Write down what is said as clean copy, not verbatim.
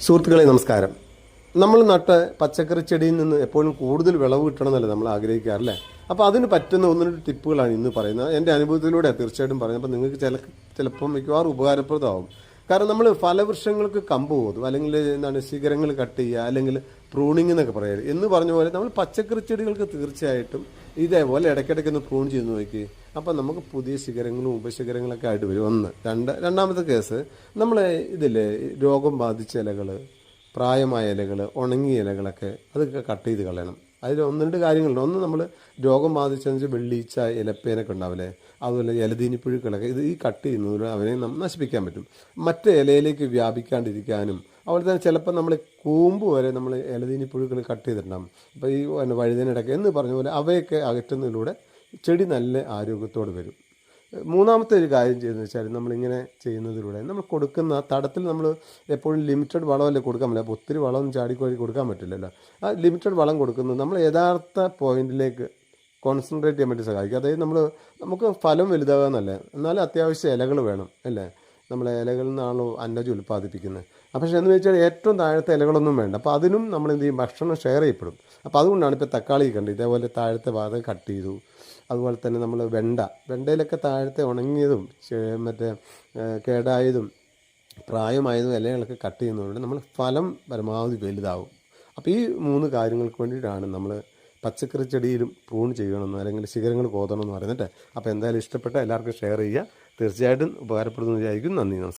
സുഹൃത്തുക്കളെ നമസ്കാരം. നമ്മൾ നട്ട പച്ചക്കറി ചെടിയിൽ നിന്ന് എപ്പോഴും കൂടുതൽ വിളവ് കിട്ടണമെന്നല്ലേ നമ്മൾ ആഗ്രഹിക്കാറില്ലേ? അപ്പോൾ അതിന് പറ്റുന്ന ഒന്ന് രണ്ട് ടിപ്പുകളാണ് ഇന്ന് പറയുന്നത്. എൻ്റെ അനുഭവത്തിലൂടെ തീർച്ചയായിട്ടും പറയുന്നത്. അപ്പോൾ നിങ്ങൾക്ക് ചിലപ്പം മിക്കവാറും ഉപകാരപ്രദമാവും. കാരണം നമ്മൾ ഫലവൃക്ഷങ്ങൾക്ക് കമ്പ് പോകും, അല്ലെങ്കിൽ ശിഖരങ്ങൾ കട്ട് ചെയ്യുക, അല്ലെങ്കിൽ പ്രൂണിങ് എന്നൊക്കെ പറയുക എന്ന് പറഞ്ഞ പോലെ നമ്മൾ പച്ചക്കറി ചെടികൾക്ക് തീർച്ചയായിട്ടും ഇതേപോലെ ഇടയ്ക്കിടയ്ക്ക് ഒന്ന് പ്രൂൺ ചെയ്ത് നോക്കി. അപ്പം നമുക്ക് പുതിയ ശിഖരങ്ങളും ഉപശിഖരങ്ങളൊക്കെ ആയിട്ട് വരും. രണ്ടാമത്തെ കേസ്, നമ്മൾ ഇതില്ലേ രോഗം ബാധിച്ച ഇലകൾ, പ്രായമായ ഇലകൾ, ഉണങ്ങിയ ഇലകളൊക്കെ അതൊക്കെ കട്ട് ചെയ്ത് കളയണം. അതിൽ ഒന്ന് രണ്ട് കാര്യങ്ങളുണ്ട്. ഒന്ന്, നമ്മൾ രോഗം ബാധിച്ചെന്ന് വെച്ചാൽ വെള്ളീച്ച, ഇലപ്പേനൊക്കെ ഉണ്ടാവില്ലേ, അതുപോലെ ഇലതീനിപ്പുഴുക്കളൊക്കെ ഈ കട്ട് ചെയ്യുന്നതിലൂടെ അവനെ നശിപ്പിക്കാൻ പറ്റും. മറ്റേ ഇലയിലേക്ക് വ്യാപിക്കാണ്ടിരിക്കാനും. അതുപോലെ തന്നെ ചിലപ്പോൾ നമ്മൾ കൂമ്പ് വരെ നമ്മൾ ഇലതീനിപ്പുഴുക്കൾ കട്ട് ചെയ്തിട്ടുണ്ടാകും. അപ്പോൾ ഈ വഴുതനയുടെയൊക്കെ എന്ന് പറഞ്ഞ പോലെ അവയൊക്കെ അകറ്റുന്നതിലൂടെ ചെടി നല്ല ആരോഗ്യത്തോടെ വരും. മൂന്നാമത്തെ ഒരു കാര്യം ചെയ്യുന്നത് വെച്ചാൽ, നമ്മളിങ്ങനെ ചെയ്യുന്നതിലൂടെ നമ്മൾ കൊടുക്കുന്ന തടത്തിൽ നമ്മൾ എപ്പോഴും ലിമിറ്റഡ് വളമല്ലേ കൊടുക്കാൻ പറ്റില്ല. അപ്പോൾ ഒത്തിരി വളമൊന്നും ചാടിക്കോഴി കൊടുക്കാൻ പറ്റില്ലല്ലോ. ആ ലിമിറ്റഡ് വളം കൊടുക്കുന്നത് നമ്മൾ യഥാർത്ഥ പോയിന്റിലേക്ക് കോൺസെൻട്രേറ്റ് ചെയ്യാൻ വേണ്ടി സഹായിക്കും. അതായത് നമുക്ക് ഫലം വലുതാകാന്നല്ലേ, എന്നാലും അത്യാവശ്യം ഇലകൾ വേണം അല്ലേ. നമ്മളെ ഇലകളിൽ നിന്നാണല്ലോ അന്നജം ഉൽപ്പാദിപ്പിക്കുന്നത്. പക്ഷേ എന്ന് വെച്ചാൽ ഏറ്റവും താഴത്തെ ഇലകളൊന്നും വേണ്ട. അപ്പോൾ അതിനും നമ്മൾ എന്ത് ചെയ്യും, ഭക്ഷണം ഷെയർ ചെയ്യപ്പെടും. അപ്പോൾ അതുകൊണ്ടാണ് ഇപ്പോൾ തക്കാളി കണ്ട് ഇതേപോലെ താഴത്തെ ഭാഗം കട്ട് ചെയ്തു. അതുപോലെ തന്നെ നമ്മൾ വെണ്ടയിലൊക്കെ താഴത്തെ ഉണങ്ങിയതും മറ്റേ കേടായതും പ്രായമായതും ഇലകളൊക്കെ കട്ട് ചെയ്യുന്നതുകൊണ്ട് നമ്മൾ ഫലം പരമാവധി വലുതാവും. അപ്പോൾ ഈ മൂന്ന് കാര്യങ്ങൾക്ക് വേണ്ടിയിട്ടാണ് നമ്മൾ പച്ചക്കറി ചെടിയിലും പ്രൂൺ ചെയ്യണമെന്ന്, അല്ലെങ്കിൽ ശിഖരങ്ങൾ കോതണമെന്ന് പറയുന്നത്. അപ്പോൾ എന്തായാലും ഇഷ്ടപ്പെട്ട എല്ലാവർക്കും ഷെയർ ചെയ്യുക. തീർച്ചയായിട്ടും ഉപകാരപ്പെടുന്നു വിചാരിക്കും. നന്ദി, നമസ്കാരം.